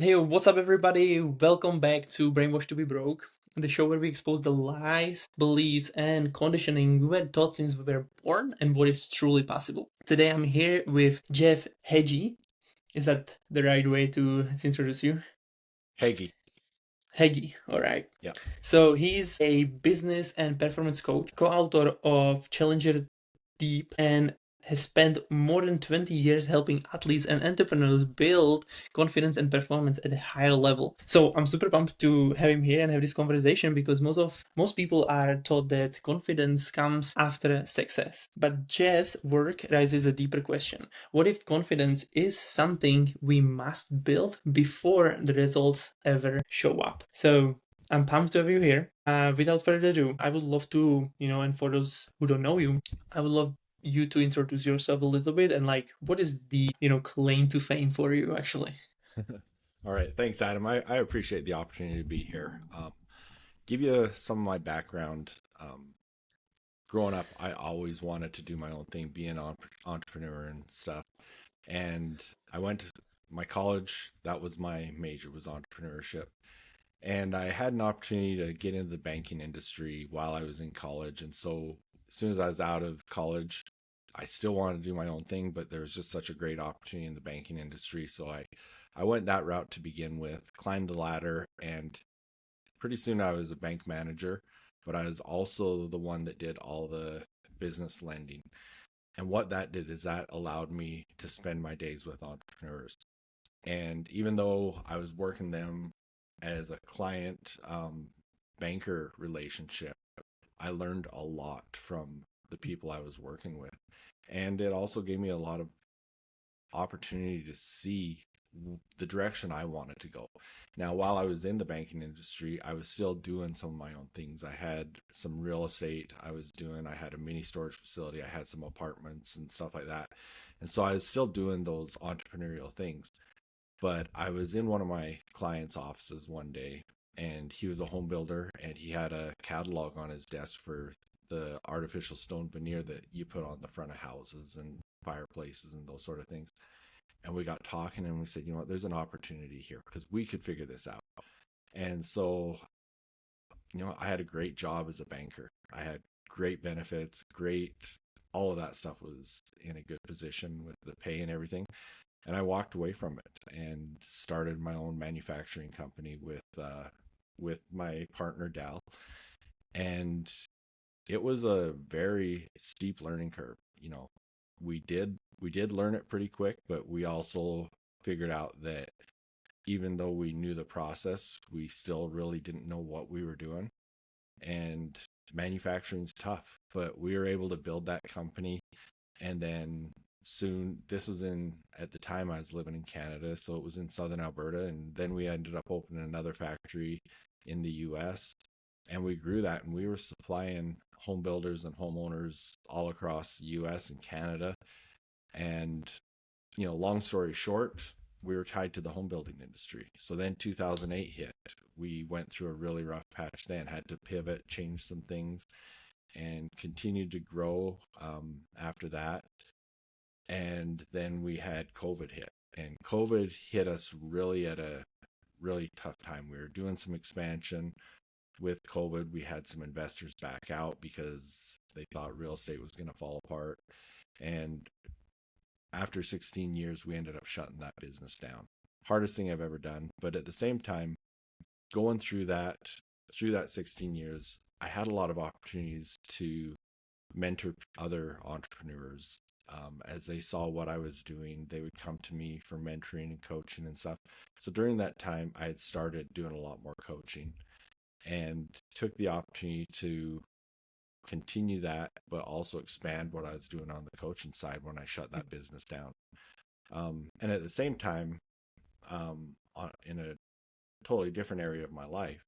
Hey, what's up, everybody? Welcome back to Brainwashed to be Broke, the show where we expose the lies, beliefs, and conditioning we were taught since we were born and what is truly possible. Today, I'm here with Jeff Heggie. Is that the right way to introduce you? Heggie. Heggie, all right. Yeah. So he's a business and performance coach, co-author of Challenger Deep, and has spent more than 20 years helping athletes and entrepreneurs build confidence and performance at a higher level. So I'm super pumped to have him here and have this conversation because most people are taught that confidence comes after success. But Jeff's work raises a deeper question. What if confidence is something we must build before the results ever show up? So I'm pumped to have you here. Without further ado, I would love to, and for those who don't know you, I would love you to introduce yourself a little bit and like what is the claim to fame for you actually. All right. Thanks, Adam. I appreciate the opportunity to be here. Give you some of my background. Growing up, I always wanted to do my own thing, be an entrepreneur and stuff. And I went to my college. That was my major, was entrepreneurship. And I had an opportunity to get into the banking industry while I was in college. And so as soon as I was out of college, I still wanted to do my own thing, but there was just such a great opportunity in the banking industry. So I went that route to begin with, climbed the ladder, and pretty soon I was a bank manager, but I was also the one that did all the business lending. And what that did is that allowed me to spend my days with entrepreneurs. And even though I was working them as a client banker relationship, I learned a lot from the people I was working with. And it also gave me a lot of opportunity to see the direction I wanted to go. Now, while I was in the banking industry, I was still doing some of my own things. I had some real estate I had a mini storage facility, I had some apartments and stuff like that. And so I was still doing those entrepreneurial things. But I was in one of my clients' offices one day, and he was a home builder, and he had a catalog on his desk for the artificial stone veneer that you put on the front of houses and fireplaces and those sort of things. And we got talking, and we said, you know what, there's an opportunity here because we could figure this out. And so, I had a great job as a banker. I had great benefits, all of that stuff was in a good position with the pay and everything. And I walked away from it and started my own manufacturing company with my partner Dal. And it was a very steep learning curve. We did learn it pretty quick, but we also figured out that even though we knew the process, we still really didn't know what we were doing. And manufacturing's tough, but we were able to build that company. And then soon, this was in, at the time I was living in Canada, so it was in southern Alberta. And then we ended up opening another factory in the US, and we grew that, and we were supplying home builders and homeowners all across the US and Canada. And, long story short, we were tied to the home building industry. So then 2008 hit. We went through a really rough patch then, had to pivot, change some things, and continued to grow after that. And then we had COVID hit, and COVID hit us really at a really tough time. We were doing some expansion. With COVID, we had some investors back out because they thought real estate was going to fall apart. And after 16 years, we ended up shutting that business down. Hardest thing I've ever done. But at the same time, going through that 16 years, I had a lot of opportunities to mentor other entrepreneurs. As they saw what I was doing, they would come to me for mentoring and coaching and stuff. So during that time, I had started doing a lot more coaching and took the opportunity to continue that, but also expand what I was doing on the coaching side when I shut that business down. And at the same time, in a totally different area of my life,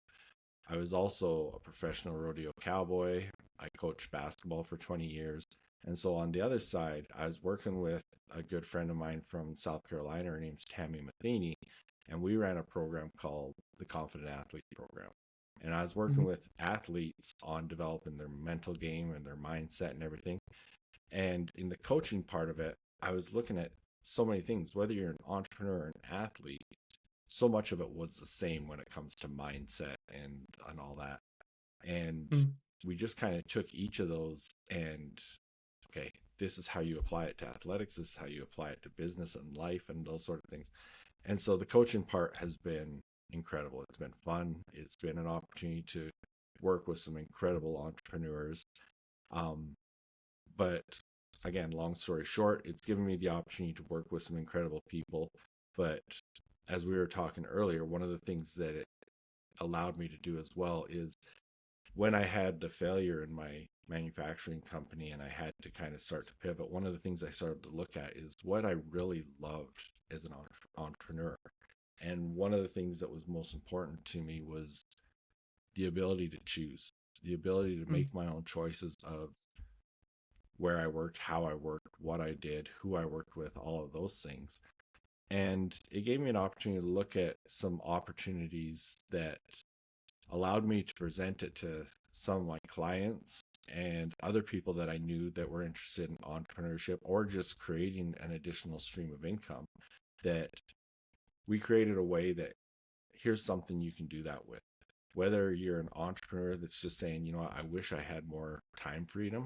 I was also a professional rodeo cowboy. I coached basketball for 20 years. And so on the other side, I was working with a good friend of mine from South Carolina. Her name's Tammy Matheny. And we ran a program called the Confident Athlete Program. And I was working Mhm. with athletes on developing their mental game and their mindset and everything. And in the coaching part of it, I was looking at so many things, whether you're an entrepreneur or an athlete, so much of it was the same when it comes to mindset and all that. And Mm, we just kind of took each of those and, okay, this is how you apply it to athletics, this is how you apply it to business and life and those sort of things. And so the coaching part has been incredible. It's been fun. It's been an opportunity to work with some incredible entrepreneurs. Um, but again, long story short, it's given me the opportunity to work with some incredible people. But as we were talking earlier, one of the things that it allowed me to do as well is when I had the failure in my manufacturing company and I had to kind of start to pivot, one of the things I started to look at is what I really loved as an entrepreneur. And one of the things that was most important to me was the ability to choose, the ability to mm, make my own choices of where I worked, how I worked, what I did, who I worked with, all of those things. And it gave me an opportunity to look at some opportunities that allowed me to present it to some of my clients and other people that I knew that were interested in entrepreneurship or just creating an additional stream of income. That we created a way that here's something you can do that with. Whether you're an entrepreneur that's just saying, you know what, I wish I had more time freedom,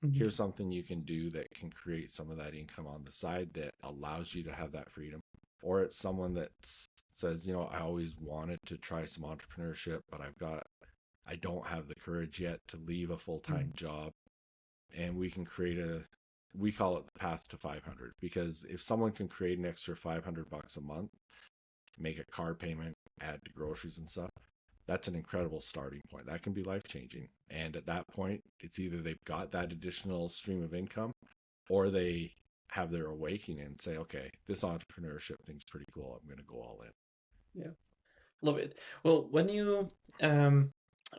mhm, here's something you can do that can create some of that income on the side that allows you to have that freedom. Or it's someone that says, you know, I always wanted to try some entrepreneurship, but I don't have the courage yet to leave a full-time mm, job. And we can create we call it the path to 500, because if someone can create an extra $500 a month, make a car payment, add to groceries and stuff, that's an incredible starting point. That can be life changing. And at that point, it's either they've got that additional stream of income or they have their awakening and say, okay, this entrepreneurship thing's pretty cool. I'm going to go all in. yeah, love it. Well, um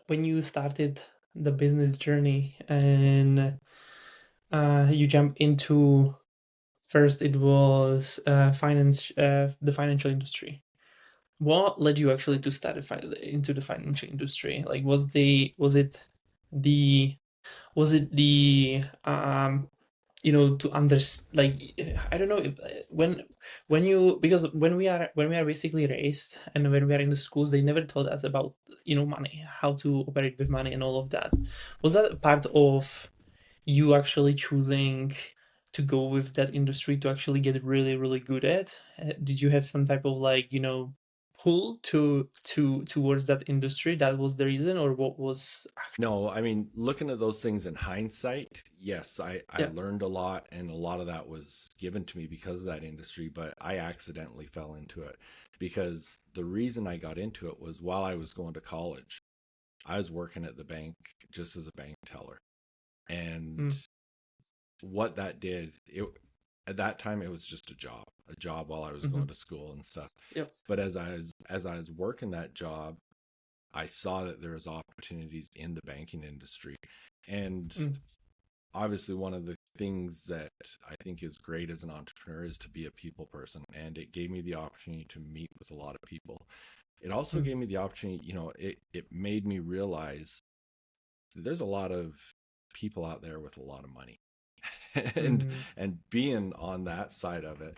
when you started the business journey and you jump into first it was the financial industry. What led you actually to start into the financial industry? Like, the was it the to understand, like, I don't know if when you because when we are basically raised and when we are in the schools, they never taught us about money, how to operate with money and all of that. Was that a part of you actually choosing to go with that industry to actually get really really good at? Did you have some type of, like, pull towards that industry? That was the reason, or what was No, I mean, looking at those things in hindsight, yes, I yes. learned a lot, and a lot of that was given to me because of that industry, but I accidentally fell into it because the reason I got into it was while I was going to college, I was working at the bank just as a bank teller. And Mm, what that did, at that time it was just a job while I was mm-hmm. going to school and stuff. Yep. But as I was working that job, I saw that there was opportunities in the banking industry. And Mm, obviously one of the things that I think is great as an entrepreneur is to be a people person. And it gave me the opportunity to meet with a lot of people. It also mm, gave me the opportunity, it made me realize there's a lot of people out there with a lot of money. and mm, and being on that side of it,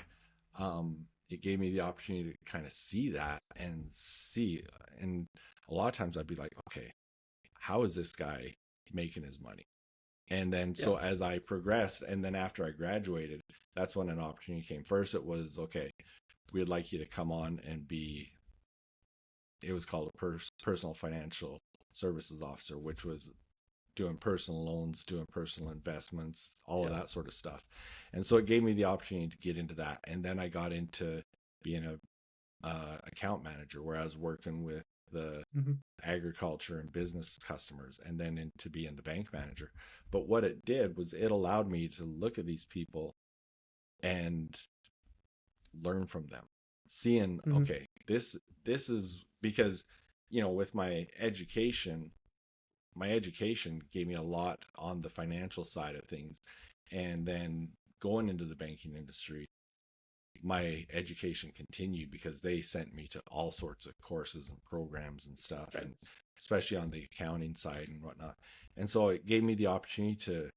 it gave me the opportunity to kind of see that and see. And a lot of times I'd be like, okay, how is this guy making his money? And then yeah. so as I progressed, and then after I graduated, that's when an opportunity came. First, it was okay, we'd like you to come on and be. It was called a personal financial services officer, which was doing personal loans, doing personal investments, all of Yeah. that sort of stuff. And so it gave me the opportunity to get into that. And then I got into being a account manager where I was working with the Mm-hmm. agriculture and business customers, and then into being the bank manager. But what it did was it allowed me to look at these people and learn from them, seeing, Mm-hmm. okay, this is because, with my education gave me a lot on the financial side of things. And then going into the banking industry, my education continued because they sent me to all sorts of courses and programs and stuff, Right. and especially on the accounting side and whatnot. And so it gave me the opportunity to,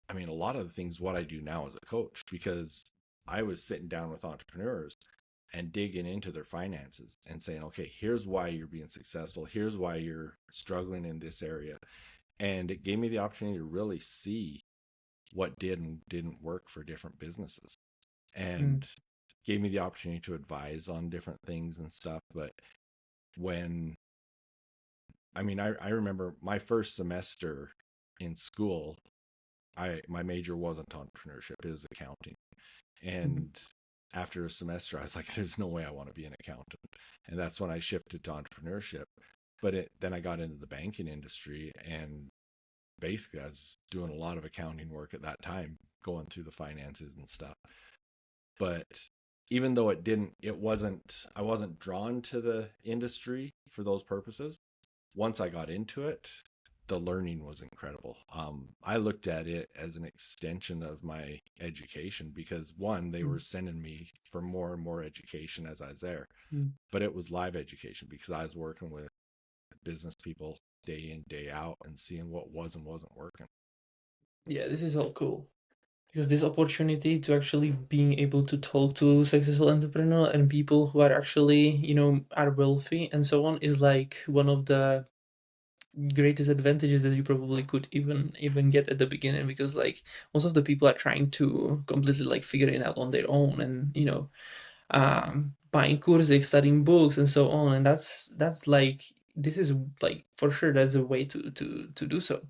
I mean, a lot of the things what I do now as a coach, because I was sitting down with entrepreneurs and digging into their finances and saying, okay, here's why you're being successful. Here's why you're struggling in this area. And it gave me the opportunity to really see what did and didn't work for different businesses, Mm, and gave me the opportunity to advise on different things and stuff. But when, I mean, I remember my first semester in school, my major wasn't entrepreneurship, it was accounting. mhm. And after a semester, I was like, there's no way I want to be an accountant. And that's when I shifted to entrepreneurship. But then I got into the banking industry, and basically I was doing a lot of accounting work at that time, going through the finances and stuff. But even though I wasn't drawn to the industry for those purposes. Once I got into it, the learning was incredible. I looked at it as an extension of my education because one, they were Mm, sending me for more and more education as I was there, mm. but it was live education because I was working with business people day in, day out and seeing what was and wasn't working. Yeah, this is all cool. Because this opportunity to actually being able to talk to successful entrepreneur and people who are actually, are wealthy and so on is like one of the greatest advantages that you probably could even get at the beginning because like most of the people are trying to completely like figure it out on their own and buying courses, studying books, and so on. And that's like this is like for sure that's a way to do so.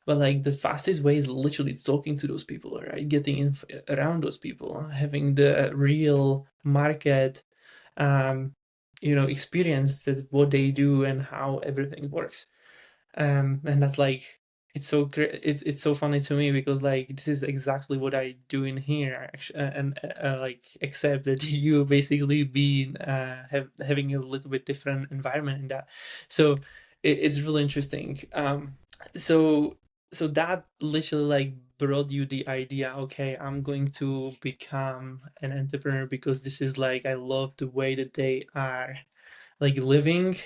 But like the fastest way is literally talking to those people, right? Getting in around those people, having the real market, um, experience that what they do and how everything works. And that's like it's so great. It's so funny to me because like this is exactly what I do in here, actually, and like except that you basically being having a little bit different environment in that. So it's really interesting. So so that literally like brought you the idea. Okay, I'm going to become an entrepreneur because this is like I love the way that they are like living,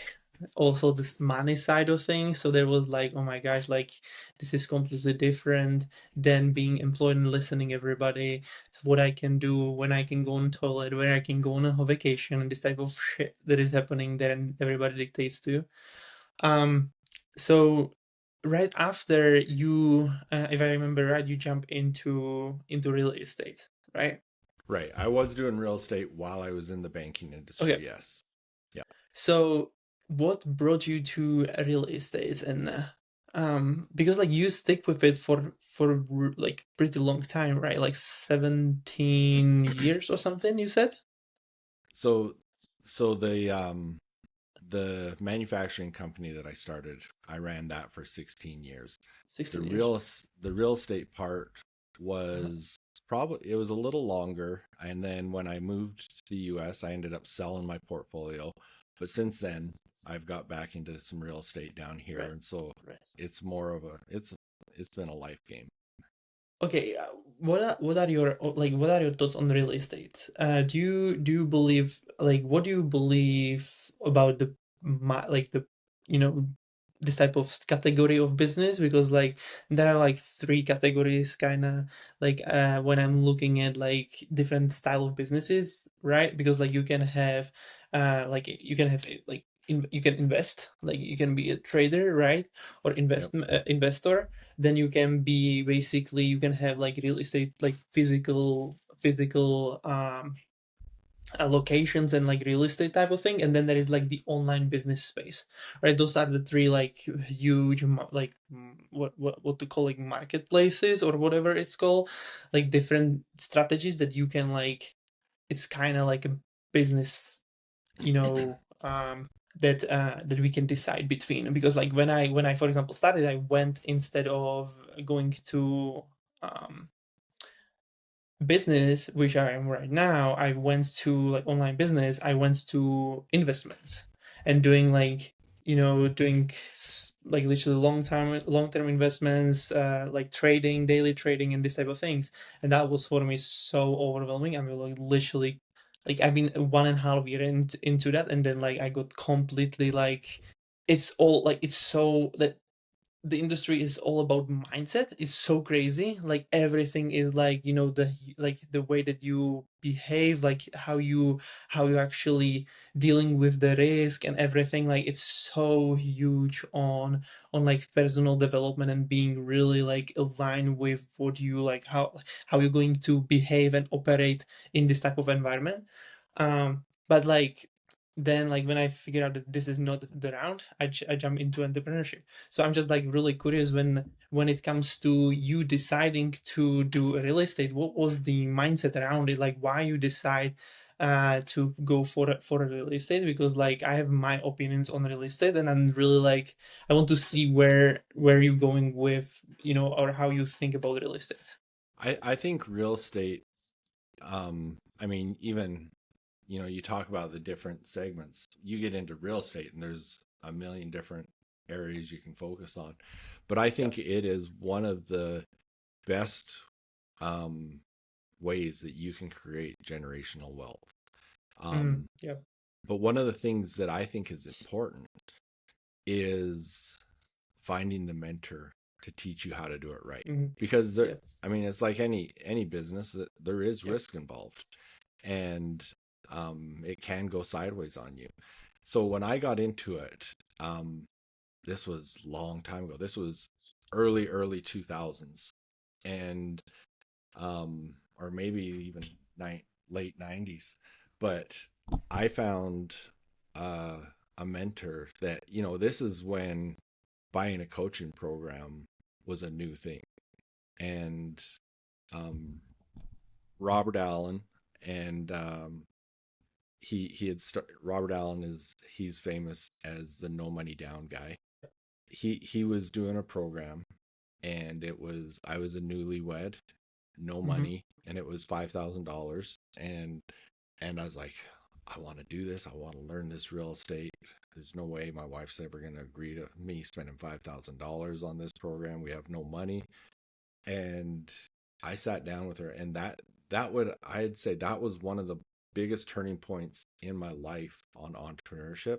also this money side of things. So there was like, oh my gosh, like this is completely different than being employed and listening everybody, what I can do, when I can go on toilet, where I can go on a vacation, and this type of shit that is happening there and everybody dictates to. um so right after you, if I remember right, you jump into real estate, right? Right. I was doing real estate while I was in the banking Okay. industry. Yes. Yeah. So, what brought you to real estate? And because like you stick with it for like pretty long time, right? Like 17 years or something, you said? So, so the manufacturing company that I started, I ran that for 16 years. 16 years. The real estate part Uh-huh. was probably, it was a little longer, and then when I moved to the US, I ended up selling my portfolio. But since then, I've got back into some real estate down here, Right. and so Right. it's more of a it's been a life game. Okay, what are your what are your thoughts on real estate? Do you believe like what do you believe about the like the you know this type of category of business? Because like there are like three categories kind of like when I'm looking at like different style of businesses, right? Because like you can have like you can have like you can invest, like you can be a trader, right? Or Yep. investor. Then you can be basically you can have like real estate like physical locations and like real estate type of thing. And then there is like the online business space, right? Those are the three like huge like what to call like marketplaces or whatever it's called, like different strategies that you can like it's kind of like a business, you know um that we can decide between. Because like when I for example started, I went instead of going to um business, which I am right now, I went to like online business, I went to investments and doing like doing like literally long term investments, like trading, daily trading, and this type of things. And that was for me so overwhelming. I mean, like literally, like I've been 1.5 year into that, and then like I got completely like it's all like it's so that the industry is all about mindset. It's so crazy. Like everything is like, the way that you behave, like how you actually dealing with the risk and everything. Like it's so huge on like personal development and being really like aligned with what you like, how you're going to behave and operate in this type of environment. But like then like when I figured out that this is not the round, I jump into entrepreneurship. So I'm just like really curious when it comes to you deciding to do real estate, what was the mindset around it? Like why you decide to go for a real estate? Because like I have my opinions on real estate, and I'm really like I want to see where you're going with, or how you think about real estate. I think real estate, I mean, even, you talk about the different segments, you get into real estate and there's a million different areas you can focus on. But I Yeah. think it is one of the best um, ways that you can create generational wealth. Um, Yeah. but one of the things that I think is important is finding the mentor to teach you how to do it right. Because there, Yeah. I mean, it's like any business that there is Yeah. risk involved, and it can go sideways on you. So when I got into it, this was a long time ago. This was early 2000s, and or maybe even late 90s. But I found uh, a mentor that, this is when buying a coaching program was a new thing. And um, Robert Allen, and he had Robert Allen is he's famous as the no money down guy. He was doing a program, and it was I was a newlywed, no Mm-hmm. money, and it was $5,000. And I was like, I want to do this. I want to learn this real estate. There's no way my wife's ever going to agree to me spending $5,000 on this program. We have no money. And I sat down with her, and that would I'd say that was one of the biggest turning points in my life on entrepreneurship.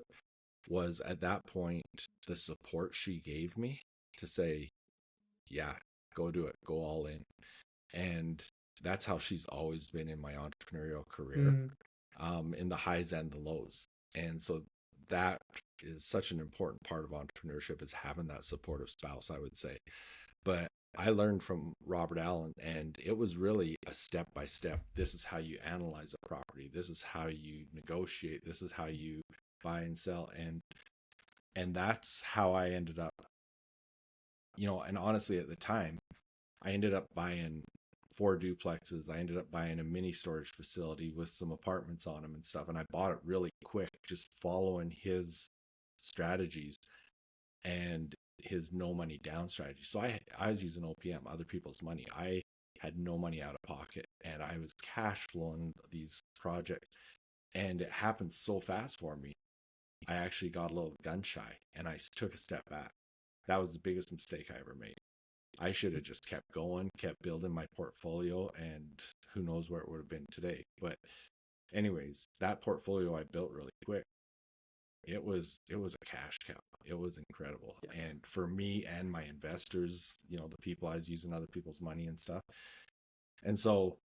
Was at that point the support she gave me to say, yeah, go do it, go all in. And that's how she's always been in my entrepreneurial career, Mm, in the highs and the lows. And so that is such an important part of entrepreneurship, is having that supportive spouse, I would say. But I learned from Robert Allen, and it was really a step by step. This is how you analyze a property. This is how you negotiate. This is how you buy and sell. And that's how I ended up, and honestly at the time, I ended up buying 4 duplexes. I ended up buying a mini storage facility with some apartments on them and stuff. And I bought it really quick, just following his strategies and his no money down strategy. So I was using OPM, other people's money. I had no money out of pocket, and I was cash flowing these projects. And it happened so fast for me. I actually got a little gun shy, and I took a step back. That was the biggest mistake I ever made. I should have just kept going, kept building my portfolio, and who knows where it would have been today. But anyways, that portfolio I built really quick. It was a cash cow. It was incredible. yeah. And for me and my investors, the people I was using other people's money and stuff. And so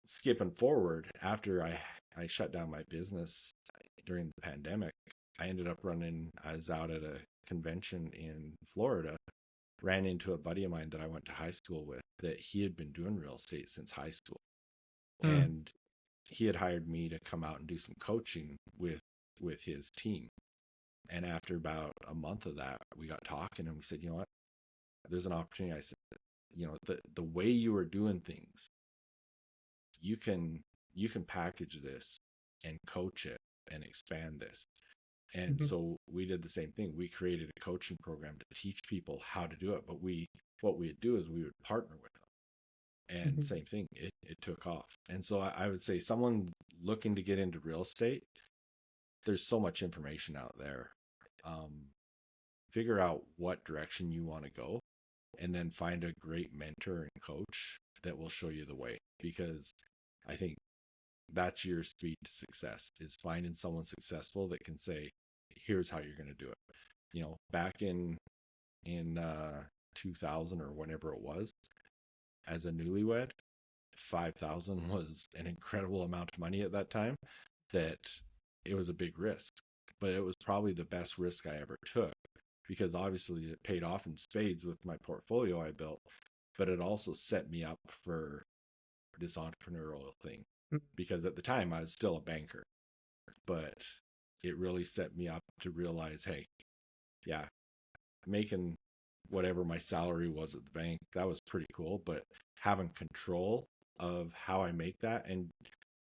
skipping forward, after I shut down my business during the pandemic, I was out at a convention in Florida, ran into a buddy of mine that I went to high school with, that he had been doing real estate since high school. Mm, And he had hired me to come out and do some coaching with his team. And after about a month of that, we got talking, and we said, you know what, there's an opportunity. I said, the way you are doing things, you can package this and coach it and expand this. And mhm, so we did the same thing. We created a coaching program to teach people how to do it. But what we'd do is we would partner with them. And mhm, same thing, it took off. And so I would say someone looking to get into real estate, there's so much information out there. Um, Figure out what direction you want to go, and then find a great mentor and coach that will show you the way. Because I think that's your speed to success, is finding someone successful that can say, here's how you're going to do it. Back in in 2000 or whenever it was as a newlywed. 5,000 was an incredible amount of money at that time, that it was a big risk, but it was probably the best risk I ever took, because obviously it paid off in spades with my portfolio I built, but it also set me up for this entrepreneurial thing, because at the time I was still a banker, but it really set me up to realize, hey, yeah, making whatever my salary was at the bank, that was pretty cool, but having control of how I make that, and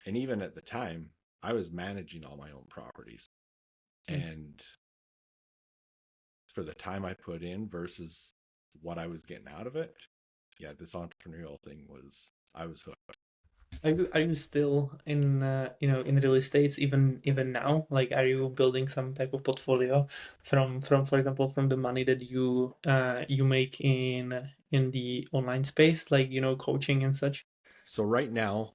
even at the time I was managing all my own properties, Mm. and for the time I put in versus what I was getting out of it, yeah, this entrepreneurial thing was, I was hooked. Are you still in in real estates even now? Like, are you building some type of portfolio from for example from the money that you make in the online space, like coaching and such? So right now,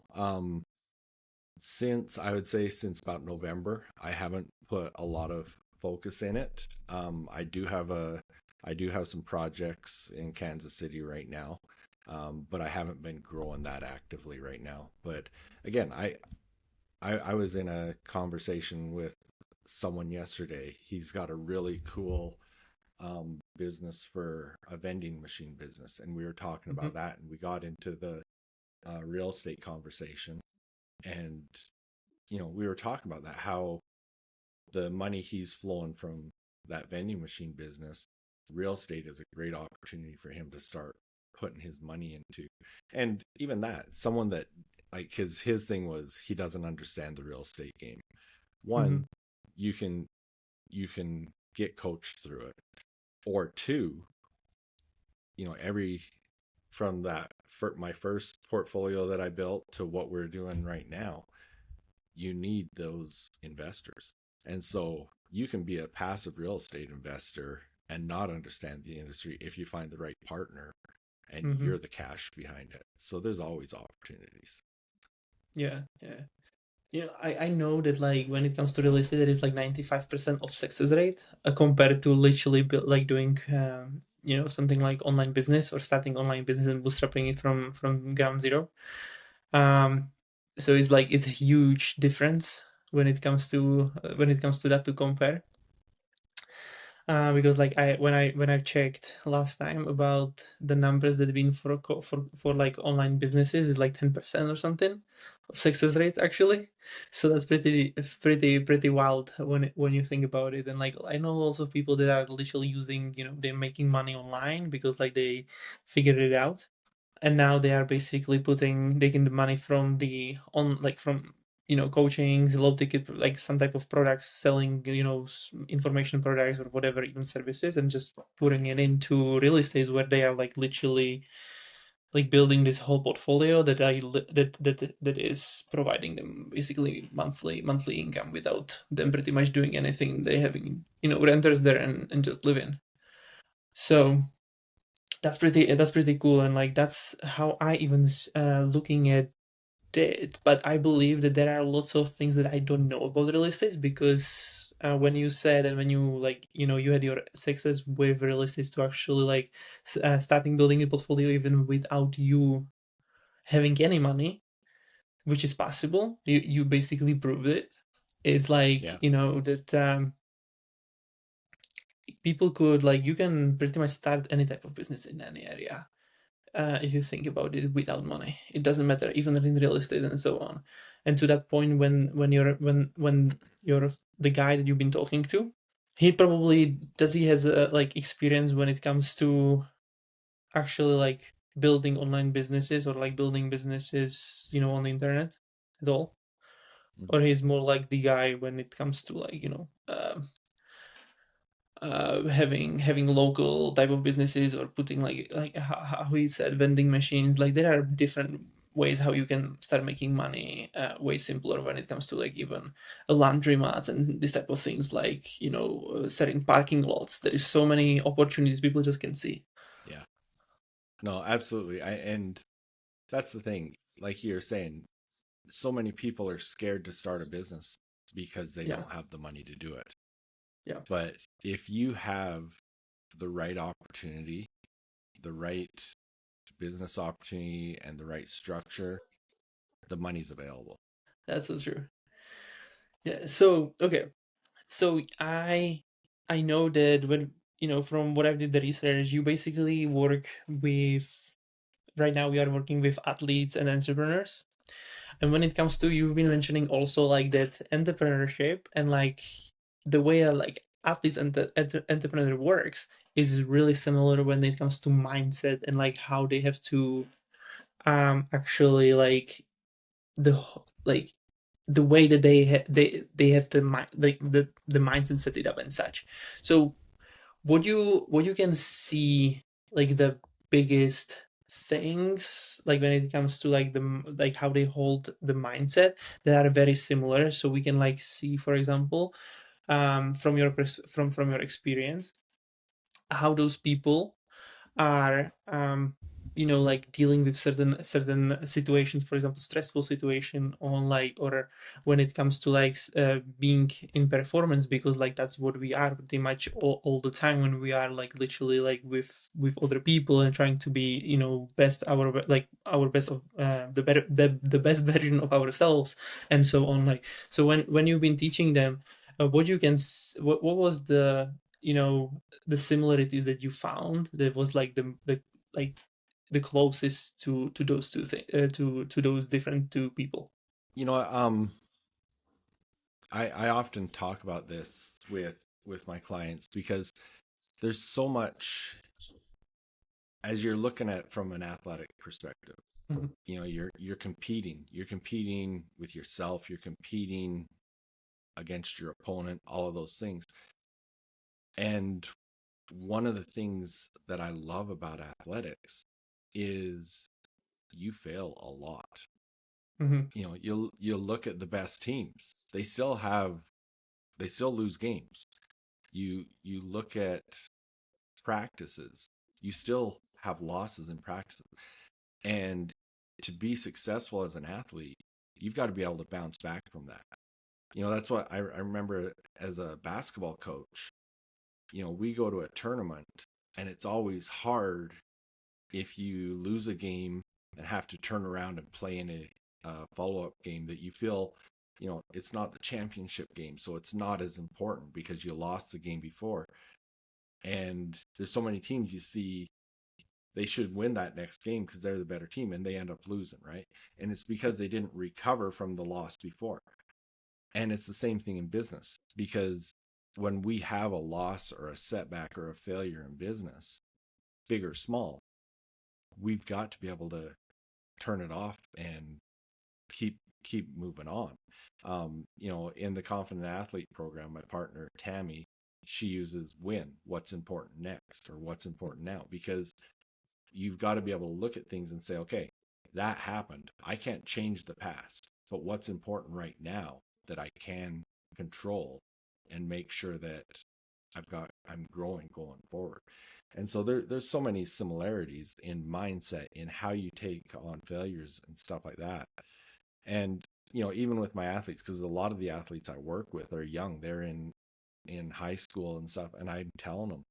since I would say since about November, I haven't put a lot of focus in it. I do have some projects in Kansas City right now, but I haven't been growing that actively right now. But again, I was in a conversation with someone yesterday. He's got a really cool business for a vending machine business, and we were talking Hmm. about that, and we got into the real estate conversation, and we were talking about that, how the money he's flowing from that vending machine business, real estate is a great opportunity for him to start putting his money into. And even that, someone that, like, his thing was, he doesn't understand the real estate game. Hmm. One, you can get coached through it. Or two, every from that for my first portfolio that I built to what we're doing right now, you need those investors. And so you can be a passive real estate investor and not understand the industry if you find the right partner and Hmm. you're the cash behind it. So there's always opportunities. Yeah, yeah. I know that like when it comes to real estate, there is like 95% of success rate compared to literally like doing something like online business or starting online business and bootstrapping it from ground zero. Um, so it's like it's a huge difference when it comes to that to compare. Because like when I checked last time about the numbers that have been for like online businesses is like 10% or something of success rate actually. So that's pretty wild when you think about it. And like I know also people that are literally using they're making money online because like they figured it out, and now they are basically taking the money from the on like from coaching, low ticket, like some type of products, selling information products or whatever, even services, and just putting it into real estate where they are like literally like building this whole portfolio that is providing them basically monthly income without them pretty much doing anything. They having renters there and just living. So that's pretty cool, and like that's how I even looking at it. But I believe that there are lots of things that I don't know about real estate because when you said and when you like you had your success with real estate to actually like starting building a portfolio even without you having any money, which is possible. You basically proved it. It's like Yeah. that people could like you can pretty much start any type of business in any area if you think about it without money. It doesn't matter, even in real estate and so on. And to that point, when you're the guy that you've been talking to, he probably does he has like experience when it comes to actually like building online businesses or like building businesses on the internet at all, Mhm. or he's more like the guy when it comes to like having local type of businesses or putting like how he said vending machines. Like there are different ways how you can start making money way simpler when it comes to like even a laundromats and this type of things, like setting parking lots. There is so many opportunities people just can see. Yeah. No, absolutely. And that's the thing. Like you're saying, so many people are scared to start a business because they Yeah, don't have the money to do it. yeah. But if you have the right opportunity, the right business opportunity, and the right structure, the money's available. That's so true. Yeah. So okay. So I know that when from what I did the research, you basically work with right now we are working with athletes and entrepreneurs. And when it comes to you've been mentioning also like that entrepreneurship and like the way like athletes and the entrepreneur works is really similar when it comes to mindset and like how they have to actually like like the way that they have the mind like the mindset set it up and such. So what you can see like the biggest things like when it comes to like like how they hold the mindset that are very similar, so we can like see, for example, from your from your experience, how those people are like dealing with certain situations, for example stressful situation on like or when it comes to like being in performance, because like that's what we are pretty much all the time when we are like literally like with other people and trying to be best our best of the better the best version of ourselves and so on. Like so when you've been teaching them, what you can what was the similarities that you found that was like the like the closest to those two things to those different two people. You know, I often talk about this with my clients because there's so much as you're looking at it from an athletic perspective. Mhm. You know, you're competing with yourself, you're competing against your opponent, all of those things. And one of the things that I love about athletics is you fail a lot. Mhm. You know, you'll look at the best teams. They still lose games. You look at practices. You still have losses in practices. And to be successful as an athlete, you've got to be able to bounce back from that. You know, that's what I remember as a basketball coach. You know, we go to a tournament and it's always hard if you lose a game and have to turn around and play in a follow-up game that you feel, you know, it's not the championship game, so it's not as important because you lost the game before. And there's so many teams you see they should win that next game because they're the better team and they end up losing, right? And it's because they didn't recover from the loss before. And it's the same thing in business because when we have a loss or a setback or a failure in business, big or small, we've got to be able to turn it off and keep moving on. You know, in the Confident Athlete program, my partner Tammy, she uses win, what's important next or what's important now, because you've got to be able to look at things and say, okay, that happened. I can't change the past, but what's important right now that I can control and make sure that I'm growing going forward. And so there's so many similarities in mindset in how you take on failures and stuff like that. And you know, even with my athletes, because a lot of the athletes I work with are young, they're in high school and stuff, and I'm telling them,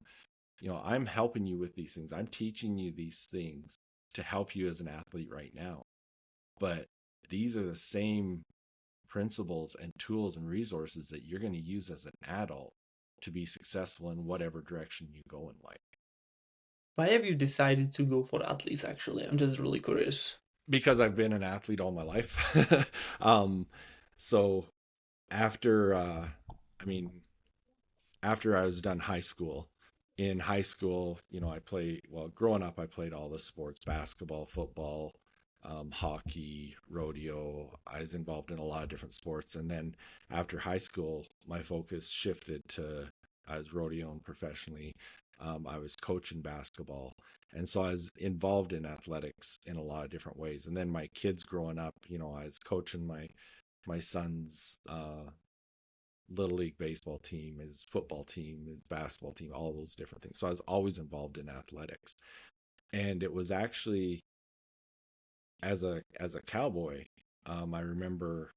you know, I'm helping you with these things. I'm teaching you these things to help you as an athlete right now. But these are the same principles and tools and resources that you're going to use as an adult to be successful in whatever direction you go in life. Why have you decided to go for athletes? Actually, I'm just really curious. Because I've been an athlete all my life. um, so after, I mean, after I was done high school, in high school, you know, growing up, I played all the sports, basketball, football, hockey, rodeo. I was involved in a lot of different sports. And then after high school, my focus shifted to, I was rodeoing professionally. I was coaching basketball. And so I was involved in athletics in a lot of different ways. And then my kids growing up, you know, I was coaching my son's little league baseball team, his football team, his basketball team, all those different things. So I was always involved in athletics. And it was actually as a cowboy, I remember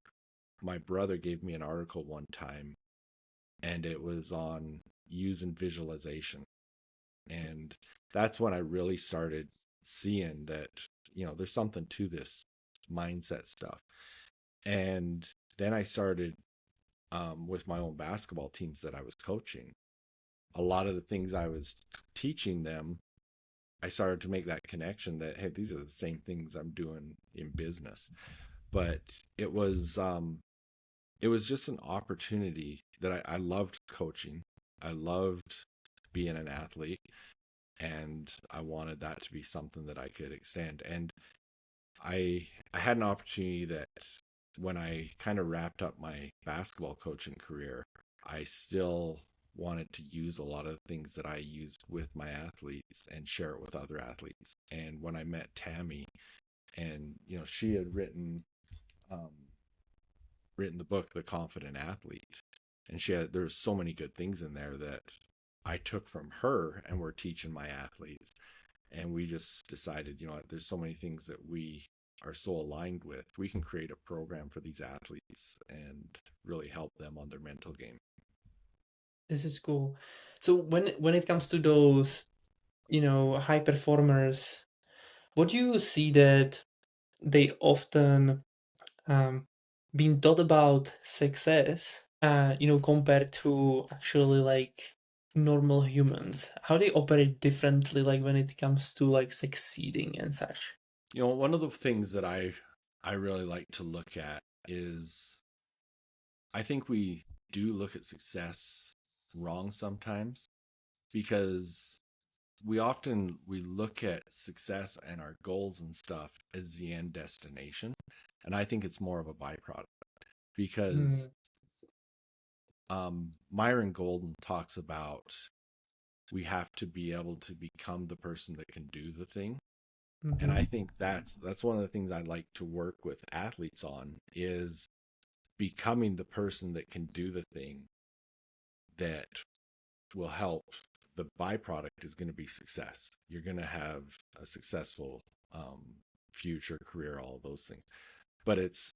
my brother gave me an article one time, and it was on using visualization. And that's when I really started seeing that, there's something to this mindset stuff. And then I started with my own basketball teams that I was coaching. A lot of the things I was teaching them, I started to make that connection that, hey, these are the same things I'm doing in business. But it was just an opportunity that I loved coaching. I loved being an athlete, and I wanted that to be something that I could extend. And I had an opportunity that when I kind of wrapped up my basketball coaching career, I still wanted to use a lot of things that I used with my athletes and share it with other athletes. And when I met Tammy, and she had um, written the book The Confident Athlete, and there's so many good things in there that I took from her and we're teaching my athletes. And we just decided, there's so many things that we are so aligned with. We can create a program for these athletes and really help them on their mental game. This is cool. So when it comes to those, high performers, what do you see that they often being taught about success, compared to actually like normal humans, how they operate differently, like when it comes to like succeeding and such. One of the things that I really like to look at is, I think we do look at success wrong sometimes, because we look at success and our goals and stuff as the end destination, and I think it's more of a byproduct, because Mm, Myron Golden talks about we have to be able to become the person that can do the thing. And I mhm. think that's one of the things I like to work with athletes on, is becoming the person that can do the thing that will help. The byproduct is going to be success. You're going to have a successful future career, all those things. But it's,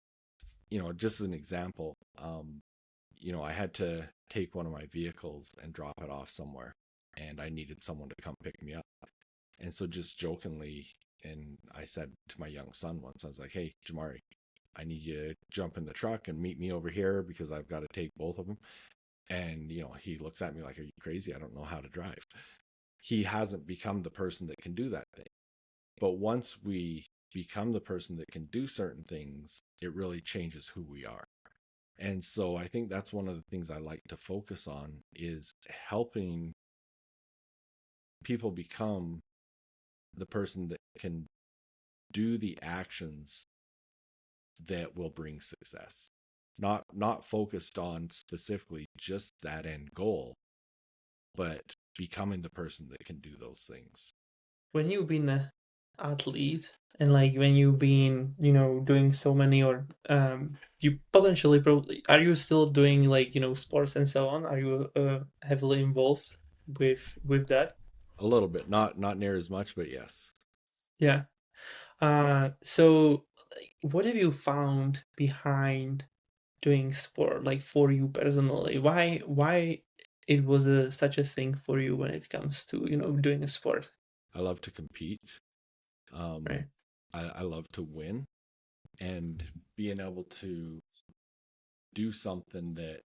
just as an example, I had to take one of my vehicles and drop it off somewhere, and I needed someone to come pick me up. And so, just jokingly, and I said to my young son once, I was like, "Hey, Jamari, I need you to jump in the truck and meet me over here because I've got to take both of them." And, he looks at me like, "Are you crazy? I don't know how to drive." He hasn't become the person that can do that thing. But once we become the person that can do certain things, it really changes who we are. And so I think that's one of the things I like to focus on, is helping people become the person that can do the actions that will bring success. Not focused on specifically just that end goal, but becoming the person that can do those things. When you've been an athlete, and like when you've been, doing so many, or you potentially, probably, are you still doing like, sports and so on? Are you heavily involved with that? A little bit, not near as much, but yes. Yeah. So like, what have you found behind doing sport, like for you personally? Why it was such a thing for you when it comes to, doing a sport, I love to compete. Um, right? I love to win, and being able to do something that,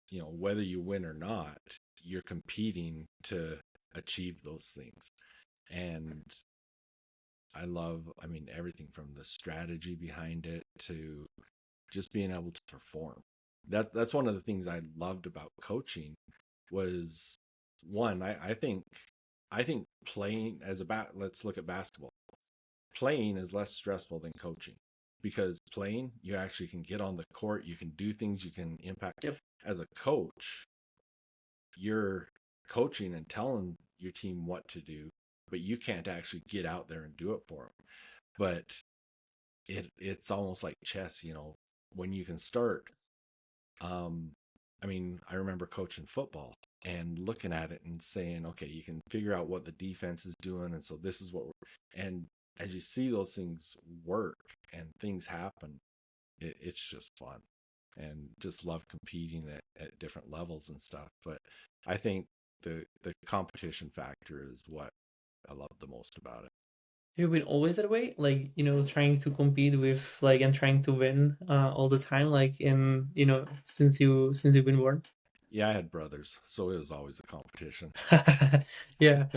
whether you win or not, you're competing to achieve those things. And I mean, everything from the strategy behind it to just being able to perform. That's one of the things I loved about coaching was, one, I think playing as a let's look at basketball. Playing is less stressful than coaching, because playing, you actually can get on the court, you can do things, you can impact. Yep. As a coach, you're coaching and telling your team what to do, but you can't actually get out there and do it for them. But it's almost like chess, when you can start. Um, I mean, I remember coaching football and looking at it and saying, okay, you can figure out what the defense is doing, and so this is what we're. And as you see those things work and things happen, it's just fun, and just love competing at different levels and stuff. But I think the competition factor is what I love the most about it. You've been always that way, like, trying to compete with like and trying to win all the time, like in, since you've been born. Yeah, I had brothers, so it was always a competition. Yeah,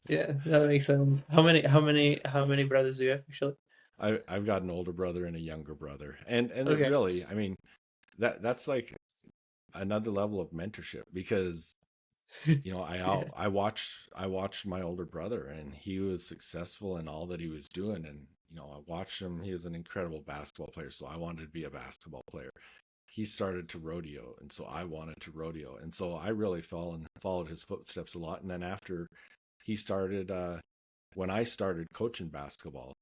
yeah, that makes sense. How many brothers do you have actually? I've got an older brother and a younger brother, and it Okay. really, I mean, that's like another level of mentorship because I watched my older brother and he was successful in all that he was doing, and I watched him. He was an incredible basketball player, so I wanted to be a basketball player. He started to rodeo, and so I wanted to rodeo, and so I really fell and followed his footsteps a lot. And then after he started, when I started coaching basketball,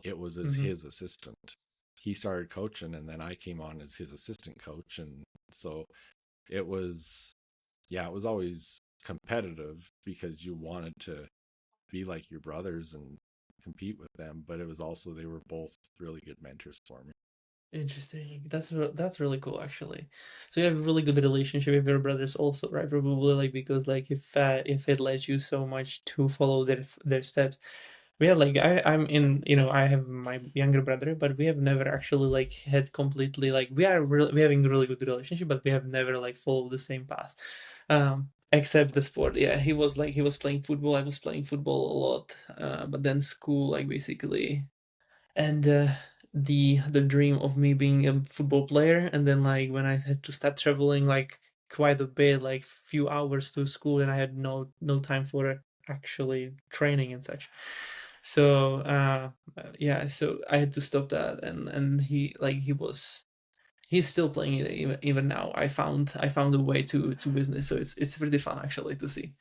it was as Hmm. his assistant. He started coaching, and then I came on as his assistant coach, and so it was, yeah, it was always competitive because you wanted to be like your brothers and compete with them, but it was also they were both really good mentors for me. Interesting. That's really cool actually. So you have a really good relationship with your brothers also, right? Probably like because like if it led you so much to follow their steps. Yeah, like I'm in, I have my younger brother, but we have never actually like had completely like we having a really good relationship, but we have never like followed the same path. Except the sport. Yeah, he was playing football, I was playing football a lot. But then school like basically and the dream of me being a football player, and then like when I had to start traveling like quite a bit, like few hours to school, and I had no time for actually training and such. So yeah, so I had to stop that, and he's still playing it even now. I found a way to business, so it's pretty fun actually to see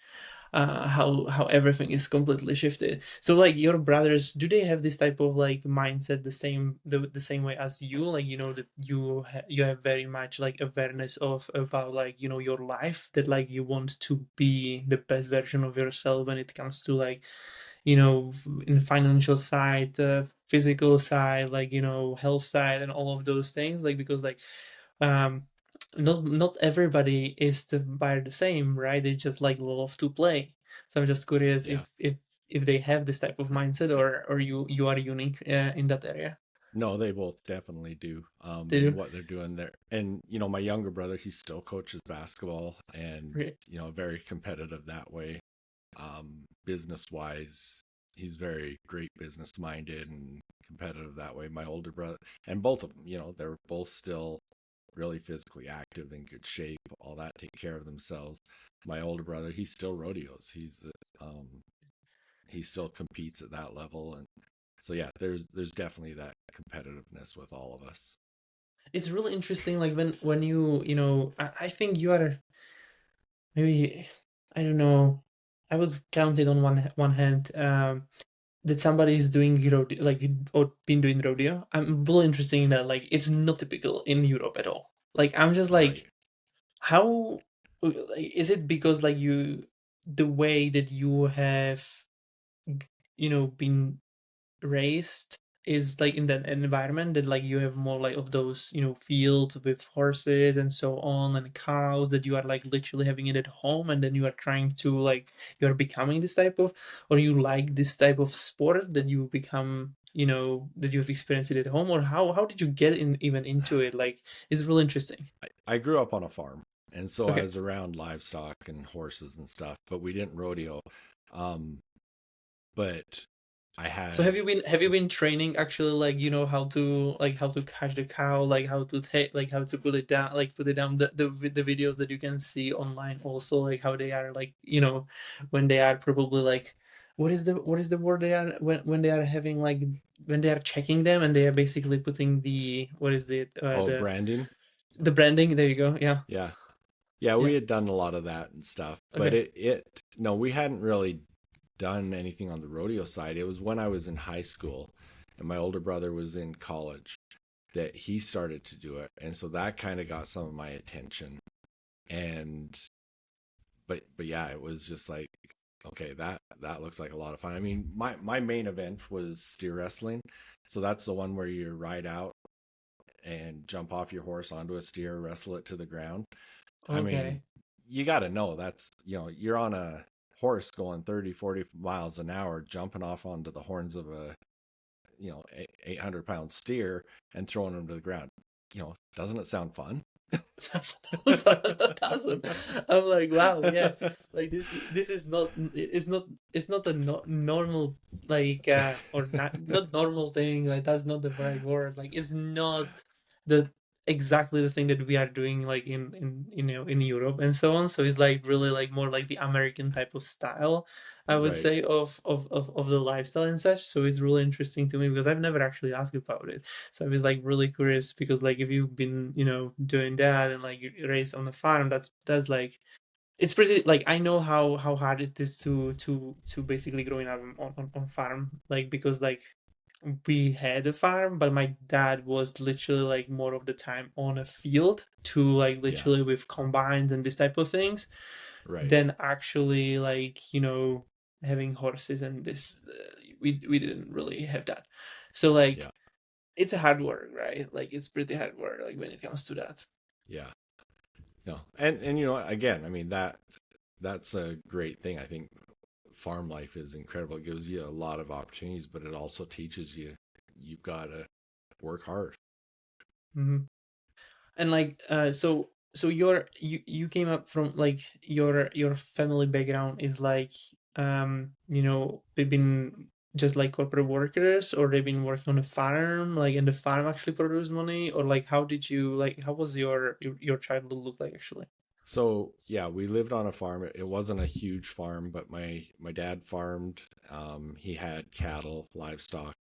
how everything is completely shifted. So like your brothers, do they have this type of like mindset the same way as you? Like that you have very much like awareness of about like your life, that like you want to be the best version of yourself when it comes to like in financial side, physical side, like health side, and all of those things. Like because like um not everybody is by the same, right? They just like love to play. So I'm just curious Yeah. if they have this type of mindset, or you are unique in that area. No, they both definitely do, They in do. what they're doing there. And my younger brother, he still coaches basketball, and Okay. very competitive that way. Business wise, he's very great business minded and competitive that way. My older brother, and both of them, they're both still really physically active, in good shape, all that, take care of themselves. My older brother, he still rodeos. He still competes at that level, and so yeah, there's definitely that competitiveness with all of us. It's really interesting, like when I think you are maybe, I don't know, I would count it on one hand, that somebody is doing rodeo, like or been doing rodeo. I'm really interested in that. Like it's not typical in Europe at all. Like I'm just like, Right. how like, is it because like the way that you have been raised is like in that environment, that like you have more like of those fields with horses and so on, and cows, that you are like literally having it at home, and then you are trying to like you are becoming this type of, or you like this type of sport that you become, that you've experienced it at home, or how did you get in even into it? Like it's really interesting. I grew up on a farm, and so I Okay. was around livestock and horses and stuff, but we didn't rodeo. Um, but I So had have you been training actually, like how to catch the cow, like how to take, like how to put it down, like put it down, the videos that you can see online also, like how they are like when they are probably like, what is the word they are when they are having like, when they are checking them, and they are basically putting the, what is it, oh, branding. the branding, there you go, yeah. Yeah. Yeah, Yeah. we had done a lot of that and stuff, but Okay. it no, we hadn't really done anything on the rodeo side. It was when I was in high school and my older brother was in college that he started to do it. And so that kind of got some of my attention. And but yeah, it was just like, okay, that looks like a lot of fun. I mean, my main event was steer wrestling. So that's the one where you ride out and jump off your horse onto a steer, wrestle it to the ground. I mean, Okay. you got to know that's, you're on a horse going 30, 40 miles an hour, jumping off onto the horns of a, 800-pound steer and throwing them to the ground. Doesn't it sound fun? That's that's awesome. I'm like, wow, yeah. Like this is not it's not a normal like or not normal thing. Like that's not the right word. Like it's not the exactly the thing that we are doing like in in Europe and so on. So it's like really like more like the American type of style, I would Right. say, of the lifestyle and such. So it's really interesting to me because I've never actually asked about it. So I was like really curious because like if you've been, doing that and like you raised on a farm, that's like it's pretty like I know how hard it is to basically growing up on farm like because like we had a farm but my dad was literally like more of the time on a field to like Yeah. literally with combines and this type of things Right. than actually like having horses and this we didn't really have that so like Yeah. it's a hard work, right? Like it's pretty hard work, like when it comes to that. Yeah. No. And again, I mean that's a great thing. I think farm life is incredible. It gives you a lot of opportunities, but it also teaches you've got to work hard. Hmm. And like, so you came up from like your family background is like, they've been just like corporate workers, or they've been working on a farm, like, and the farm actually produced money, or like, how did you like, how was your childhood look like actually? So yeah, we lived on a farm. It wasn't a huge farm, but my dad farmed. He had cattle, livestock,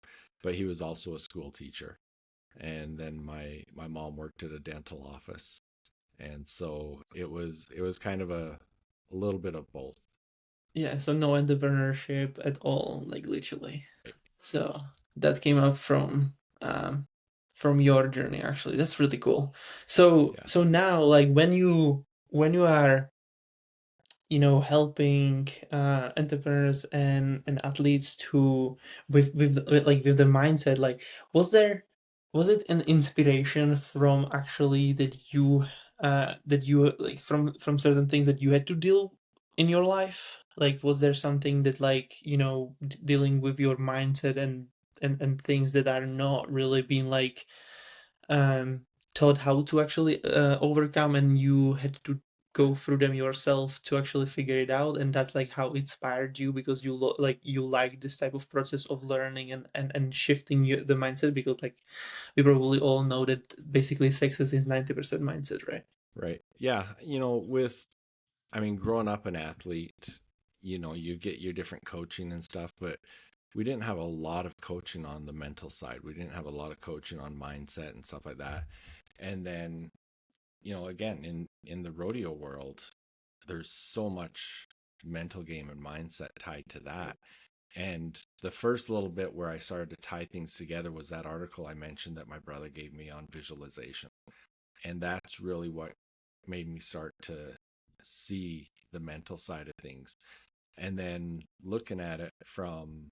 but he was also a school teacher. And then my mom worked at a dental office, and so it was kind of a little bit of both. Yeah, so no entrepreneurship at all, like literally. Right? So that came up um from your journey actually. That's really cool. So Yeah. so now like when you are helping entrepreneurs and athletes to with the mindset like was it an inspiration from actually that you like from certain things that you had to deal in your life like was there something that like dealing with your mindset and things that are not really being like um, taught how to actually overcome, and you had to go through them yourself to actually figure it out, and that's like how it inspired you because you like this type of process of learning and shifting the mindset because like we probably all know that basically success is 90% mindset, right? Right. Yeah. I mean, growing up an athlete, you get your different coaching and stuff, but we didn't have a lot of coaching on the mental side. We didn't have a lot of coaching on mindset and stuff like that. And then, again, in the rodeo world, there's so much mental game and mindset tied to that. And the first little bit where I started to tie things together was that article I mentioned that my brother gave me on visualization. And that's really what made me start to see the mental side of things. And then looking at it from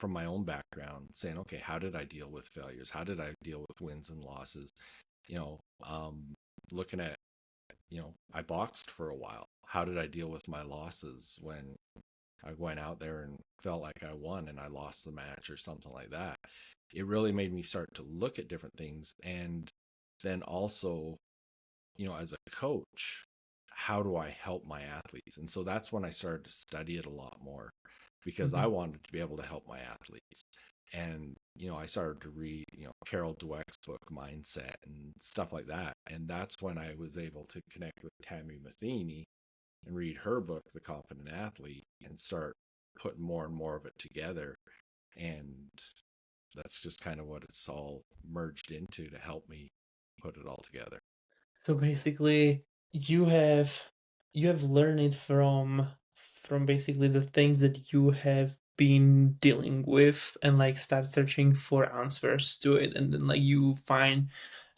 my own background, saying, okay, how did I deal with failures? How did I deal with wins and losses? You know, looking at, I boxed for a while. How did I deal with my losses when I went out there and felt like I won and I lost the match or something like that? It really made me start to look at different things. And then also, as a coach, how do I help my athletes? And so that's when I started to study it a lot more because I Hmm. wanted to be able to help my athletes. And, I started to read, Carol Dweck's book, Mindset, and stuff like that. And that's when I was able to connect with Tammy Matheny and read her book, The Confident Athlete, and start putting more and more of it together. And that's just kind of what it's all merged into to help me put it all together. So basically, you have you have learned it from basically the things that you have been dealing with and like start searching for answers to it, and then like you find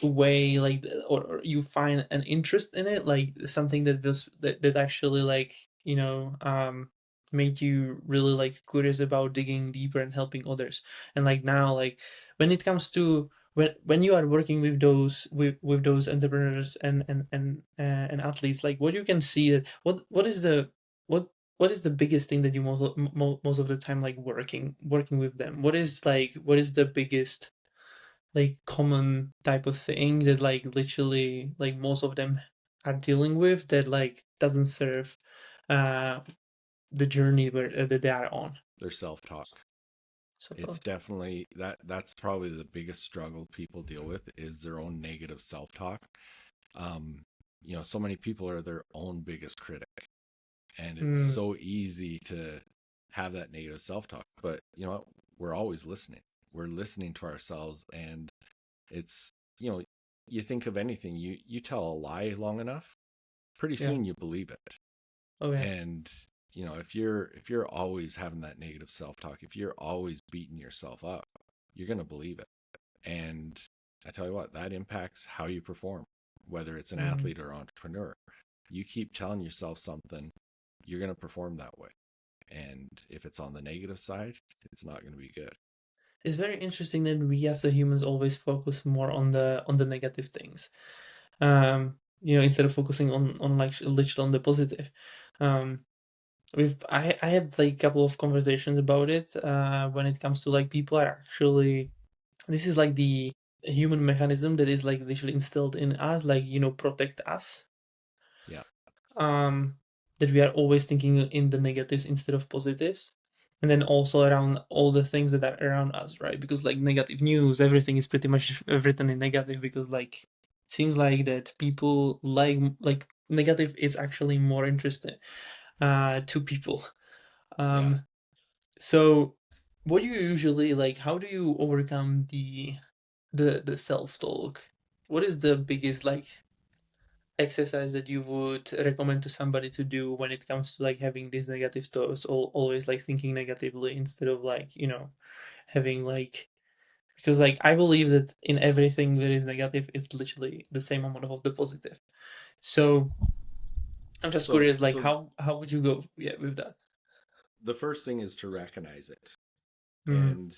a way like or you find an interest in it, like something that actually like made you really like curious about digging deeper and helping others. And like now like when it comes to when you are working with those entrepreneurs and athletes, like what you can see that what is the what what is the biggest thing that you most of the time like working with them? What is the biggest like common type of thing that like literally like most of them are dealing with that like doesn't serve uh the journey that they are on? Their self-talk. So It's far. definitely that's probably the biggest struggle people deal with is their own negative self-talk. Um, so many people are their own biggest critic, and it's Mm, so easy to have that negative self-talk. But you know what? We're always listening. We're listening to ourselves, and it's you think of anything, you tell a lie long enough, pretty yeah. soon you believe it. Oh yeah. And if you're always having that negative self-talk, if you're always beating yourself up, you're going to believe it. And I tell you what, that impacts how you perform, whether it's an Mm. athlete or entrepreneur. You keep telling yourself something, you're going to perform that way. And if it's on the negative side, it's not going to be good. It's very interesting that we as a humans always focus more on the negative things. Instead of focusing on like literally on the positive. Um, I had like a couple of conversations about it when it comes to like people are actually this is like the human mechanism that is like literally instilled in us, like protect us. Yeah. um, that we are always thinking in the negatives instead of positives. And then also around all the things that are around us, right? Because like negative news, everything is pretty much written in negative because like it seems like that people like negative is actually more interesting to people. Yeah. Um, so what do you usually like? How do you overcome the self talk? What is the biggest like exercise that you would recommend to somebody to do when it comes to like having these negative thoughts or always like thinking negatively instead of like having like because like I believe that in everything that is negative it's literally the same amount of the positive. So I'm just So curious like so how would you go with that? the first thing is to recognize it. Mm, And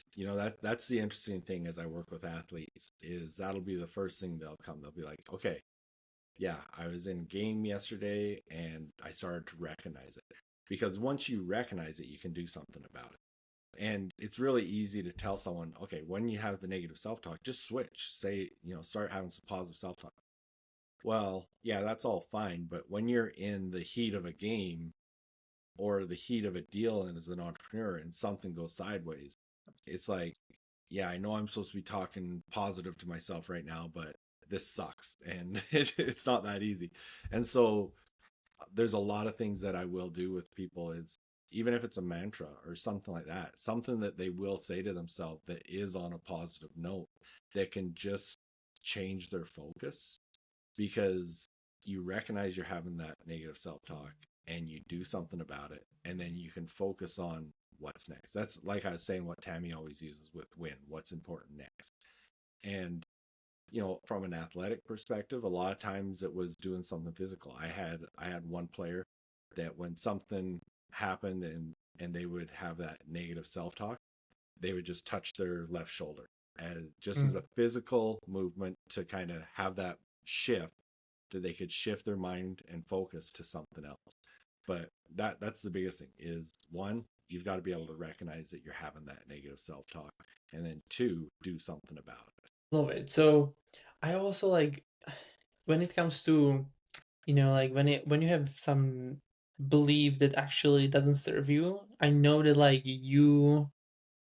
that's the interesting thing as I work with athletes is that'll be the first thing they'll come. They'll be like, okay, yeah, I was in game yesterday and I started to recognize it. Because once you recognize it, you can do something about it. And it's really easy to tell someone, okay, when you have the negative self-talk, just switch. Say, start having some positive self-talk. Well, yeah, that's all fine, but when you're in the heat of a game or the heat of a deal and as an entrepreneur and something goes sideways, it's like, yeah, I know I'm supposed to be talking positive to myself right now, but this sucks and it's not that easy. And so there's a lot of things that I will do with people is even if it's a mantra or something like that, something that they will say to themselves that is on a positive note that can just change their focus because you recognize you're having that negative self-talk and you do something about it and then you can focus on what's next. That's like I was saying what Tammy always uses with win, what's important next. And from an athletic perspective, a lot of times it was doing something physical. I had one player that when something happened and they would have that negative self-talk, they would just touch their left shoulder as just as mm. a physical movement to kind of have that shift that they could shift their mind and focus to something else. But that's the biggest thing is one, you've got to be able to recognize that you're having that negative self-talk, and then two, do something about it. Love it. So I also like when it comes to like when you have some belief that actually doesn't serve you, I know that like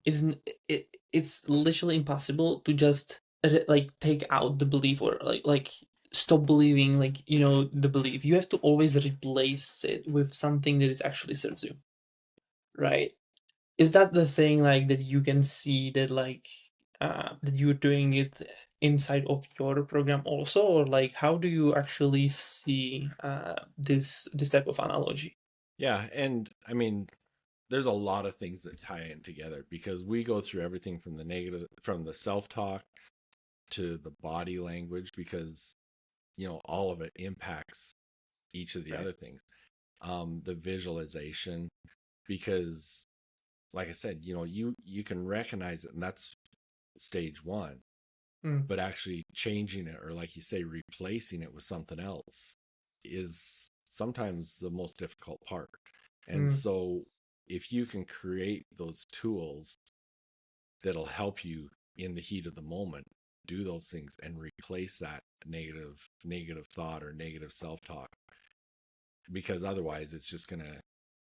it's literally impossible to just like take out the belief or like stop believing like the belief. You have to always replace it with something that is actually serves you, right? Is that the thing like that you can see that like that you're doing it inside of your program also, or like how do you actually see this type of analogy? Yeah, and I mean, there's a lot of things that tie in together because we go through everything from the negative, from the self-talk to the body language, because all of it impacts each of the Right. other things. The visualization, because like I said, you can recognize it, and that's stage one. Mm, but actually changing it, or like you say, replacing it with something else, is sometimes the most difficult part. And mm, so if you can create those tools that'll help you in the heat of the moment do those things and replace that negative thought or negative self-talk, because otherwise it's just going to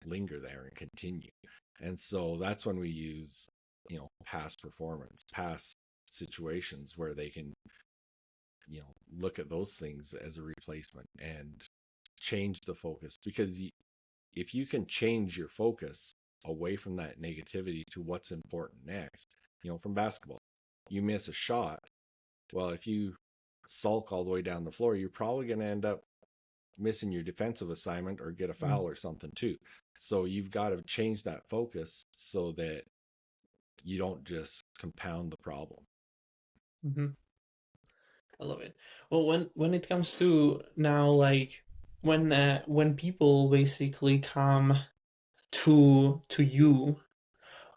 linger there and continue. And so that's when we use, past performance, past situations where they can, look at those things as a replacement and change the focus. Because if you can change your focus away from that negativity to what's important next, from basketball, you miss a shot. Well, if you sulk all the way down the floor, you're probably going to end up missing your defensive assignment or get a mm, foul or something too. So you've got to change that focus so that you don't just compound the problem. mhm. I love it. Well, when it comes to now, like when people basically come to you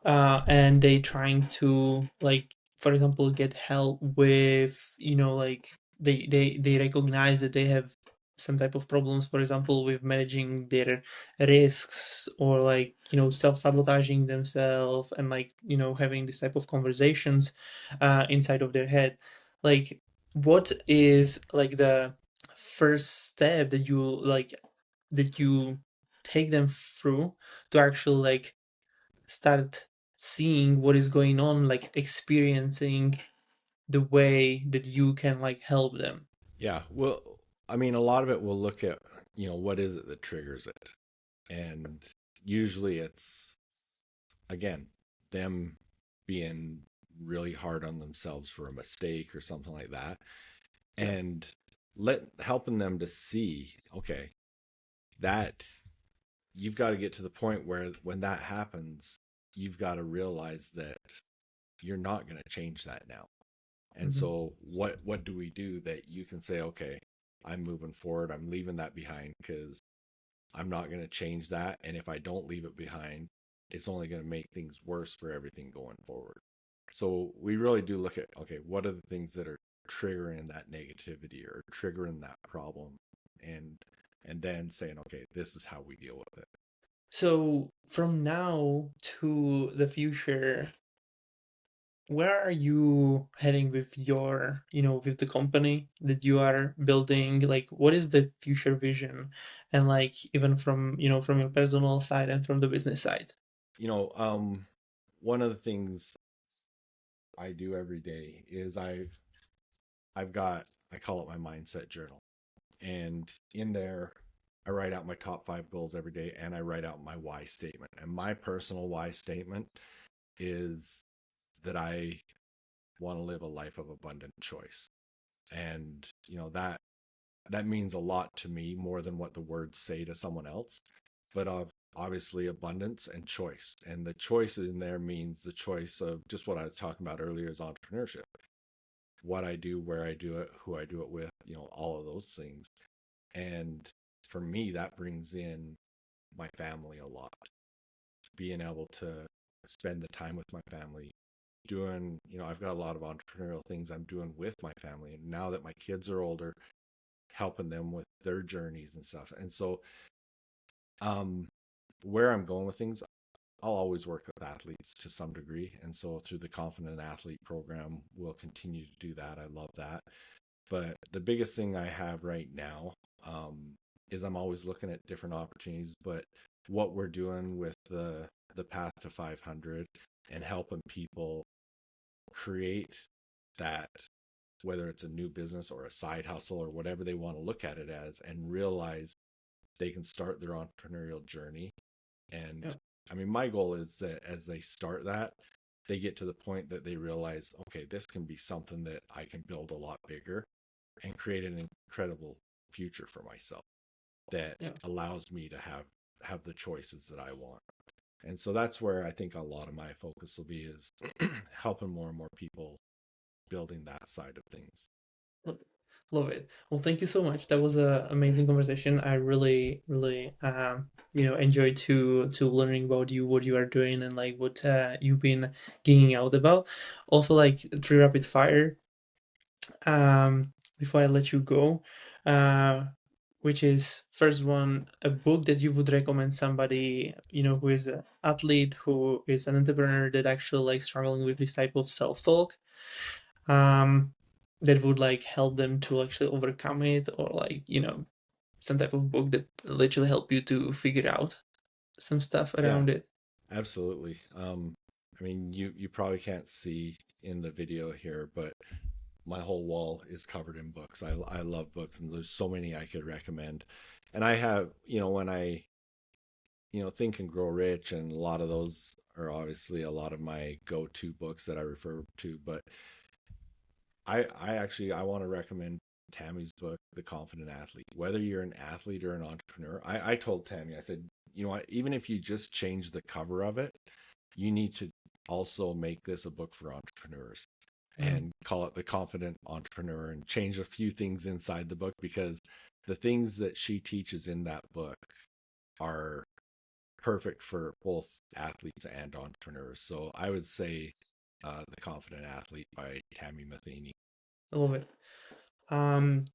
and they trying to like for example get help with like they recognize that they have some type of problems, for example with managing their risks or like self-sabotaging themselves and like having this type of conversations inside of their head. Like what is like the first step that you take them through to actually like start seeing what is going on, like experiencing the way that you can like help them. Yeah. Well, I mean, a lot of it will look at, what is it that triggers it? And usually it's, again, them being really hard on themselves for a mistake or something like that. Yeah. And helping them to see, okay, that you've got to get to the point where when that happens, you've got to realize that you're not going to change that now. And Hmm. so what do we do that you can say, okay, I'm moving forward, I'm leaving that behind because I'm not going to change that, and if I don't leave it behind, it's only going to make things worse for everything going forward. So we really do look at, okay, what are the things that are triggering that negativity or triggering that problem, and then saying, okay, this is how we deal with it. So from now to the future, where are you heading with your, with the company that you are building? Like, what is the future vision? And like, even from, from your personal side and from the business side. You know, um, One of the things I do every day is I've got, I call it my mindset journal. And in there, I write out my top 5 goals every day, and I write out my why statement. And my personal why statement is that I want to live a life of abundant choice. And, that means a lot to me, more than what the words say to someone else. But of obviously abundance and choice. And the choice in there means the choice of just what I was talking about earlier is entrepreneurship. What I do, where I do it, who I do it with, all of those things. And for me, that brings in my family a lot. Being able to spend the time with my family, doing, I've got a lot of entrepreneurial things I'm doing with my family. And now that my kids are older, helping them with their journeys and stuff. And so, um, where I'm going with things, I'll always work with athletes to some degree. And so through the Confident Athlete program, we'll continue to do that. I love that. But the biggest thing I have right now, is I'm always looking at different opportunities. But what we're doing with the Path to 500 and helping people create that, whether it's a new business or a side hustle or whatever they want to look at it as, and realize they can start their entrepreneurial journey. And Yeah. I mean, my goal is that as they start that, they get to the point that they realize, okay, this can be something that I can build a lot bigger and create an incredible future for myself that Yeah. allows me to have the choices that I want. And so that's where I think a lot of my focus will be, is helping more and more people building that side of things. Love it. Love it. Well, thank you so much. That was a amazing conversation. I really, really, enjoyed to learning about you, what you are doing, and like what you've been geeking out about. Also, like three rapid fire. before I let you go, uh, which is first one, a book that you would recommend somebody, who is an athlete, who is an entrepreneur that actually like struggling with this type of self-talk, um, that would like help them to actually overcome it, or like, some type of book that literally help you to figure out some stuff Yeah, around it. absolutely. I mean, you probably can't see in the video here, but my whole wall is covered in books. I love books, and there's so many I could recommend. And I have, when I, Think and Grow Rich, and a lot of those are obviously a lot of my go-to books that I refer to. But I want to recommend Tammy's book, The Confident Athlete. Whether you're an athlete or an entrepreneur, I told Tammy, I said, you know what, even if you just change the cover of it, you need to also make this a book for entrepreneurs Mm. and call it The Confident Entrepreneur, and change a few things inside the book, because the things that she teaches in that book are perfect for both athletes and entrepreneurs. So I would say The Confident Athlete by Tammy Matheny. I love it. Um,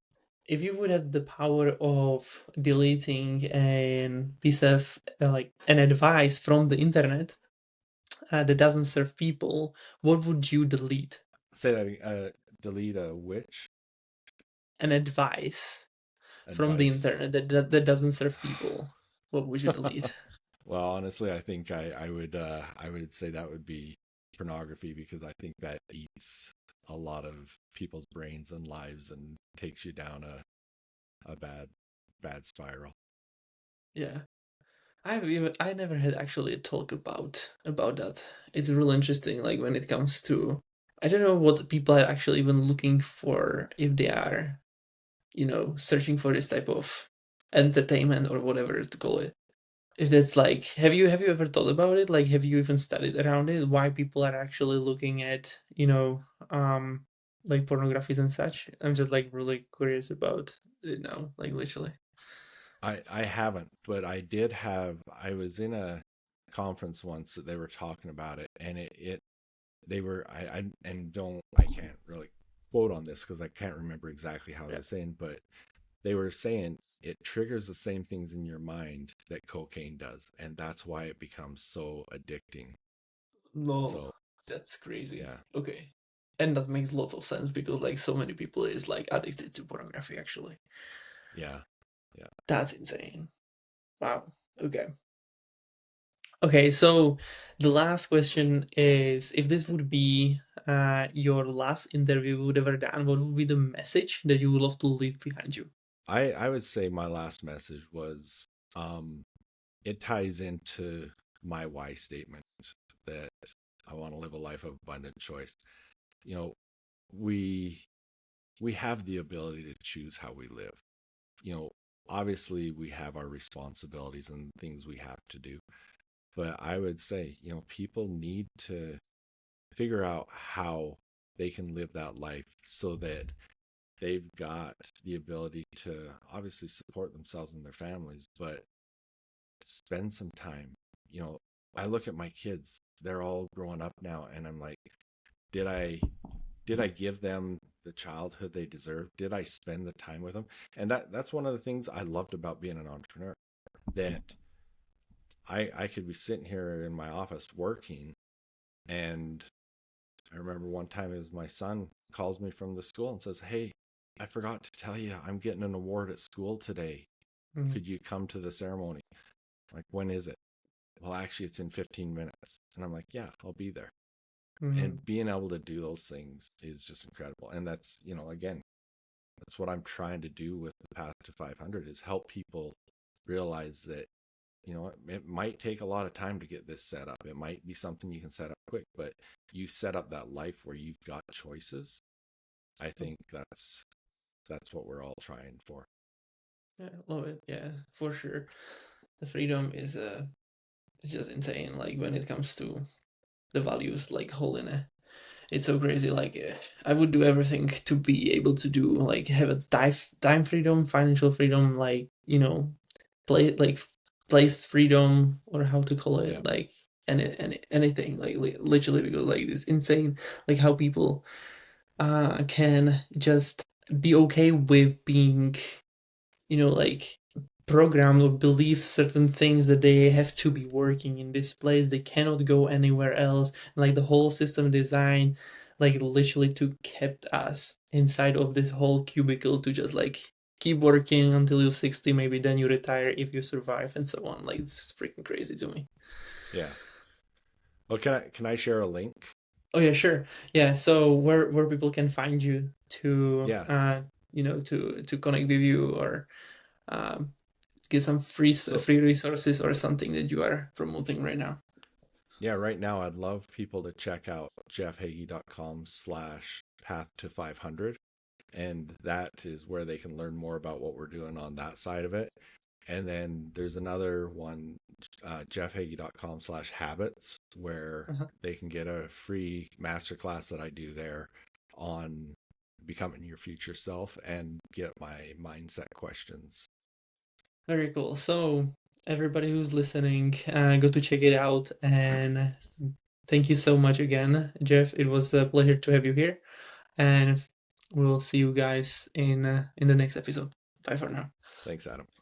if you would have the power of deleting an piece of like an advice from the internet that doesn't serve people, what would you delete? Say that delete a which An advice from the advice. internet that doesn't serve people. What would you delete? Well, honestly, I think I would say that would be pornography, because I think that eats a lot of people's brains and lives and takes you down a bad spiral. Yeah. I never had actually a talk about that. It's real interesting, like when it comes to I don't know what people are actually even looking for if they are, searching for this type of entertainment or whatever to call it. If that's like, have you ever thought about it? Like, have you even studied around it? Why people are actually looking at, like pornographies and such? I'm just like really curious about it now, like literally. I haven't, but I was in a conference once that they were talking about it, and it they were I and don't I can't really quote on this because I can't remember exactly how it Yeah. was saying, but they were saying it triggers the same things in your mind that cocaine does, and that's why it becomes so addicting. No, So that's crazy. yeah, Okay. And that makes lots of sense because like so many people is like addicted to pornography actually. yeah, yeah. That's insane. Wow. Okay. Okay, so the last question is if this would be your last interview you would ever done, what would be the message that you would love to leave behind you? I would say my last message was, um it ties into my why statement, that I want to live a life of abundant choice. You know, we we have the ability to choose how we live. You know, obviously we have our responsibilities and things we have to do, but I would say, people need to figure out how they can live that life so that they've got the ability to obviously support themselves and their families, but spend some time. You know, I look at my kids, they're all growing up now, and I'm like, did I did I give them the childhood they deserve? Did I spend the time with them? And that's one of the things I loved about being an entrepreneur. That I could be sitting here in my office working, and I remember one time it was my son calls me from the school and says, "Hey, I forgot to tell you I'm getting an award at school today. Mm-hmm. Could you come to the ceremony?" I'm like, when is it? Well, actually, it's in 15 minutes. And I'm like, yeah, I'll be there. Mm-hmm. And being able to do those things is just incredible. And that's, again, that's what I'm trying to do with the Path to 500, is help people realize that, it might take a lot of time to get this set up. It might be something you can set up quick, but you set up that life where you've got choices. I think that's what we're all trying for. Yeah, love it. Yeah, for sure. The freedom is it's just insane. Like when it comes to the values, like holding it's so crazy. Like I would do everything to be able to do like have a time freedom, financial freedom, like play like place freedom or how to call Yeah. it, like anything like literally because like it's insane like how people can just be okay with being, like programmed or believe certain things that they have to be working in this place. They cannot go anywhere else. Like the whole system design, like literally to kept us inside of this whole cubicle to just like keep working until you're 60, maybe then you retire if you survive and so on. Like it's freaking crazy to me. Yeah. Well, can I share a link? Oh yeah, sure. Yeah, so where people can find you to Yeah. to connect with you or um get some free So free resources or something that you are promoting right now. yeah, right now I'd love people to check out jeffhaggie.com/path to 500. And that is where they can learn more about what we're doing on that side of it. And then there's another one, jeffhaggie.com/habits, where Uh-huh. they can get a free masterclass that I do there on becoming your future self and get my mindset questions. Very cool. So everybody who's listening, go to check it out and thank you so much again, Jeff. It was a pleasure to have you here, and we'll see you guys in the next episode. Bye for now. Thanks, Adam.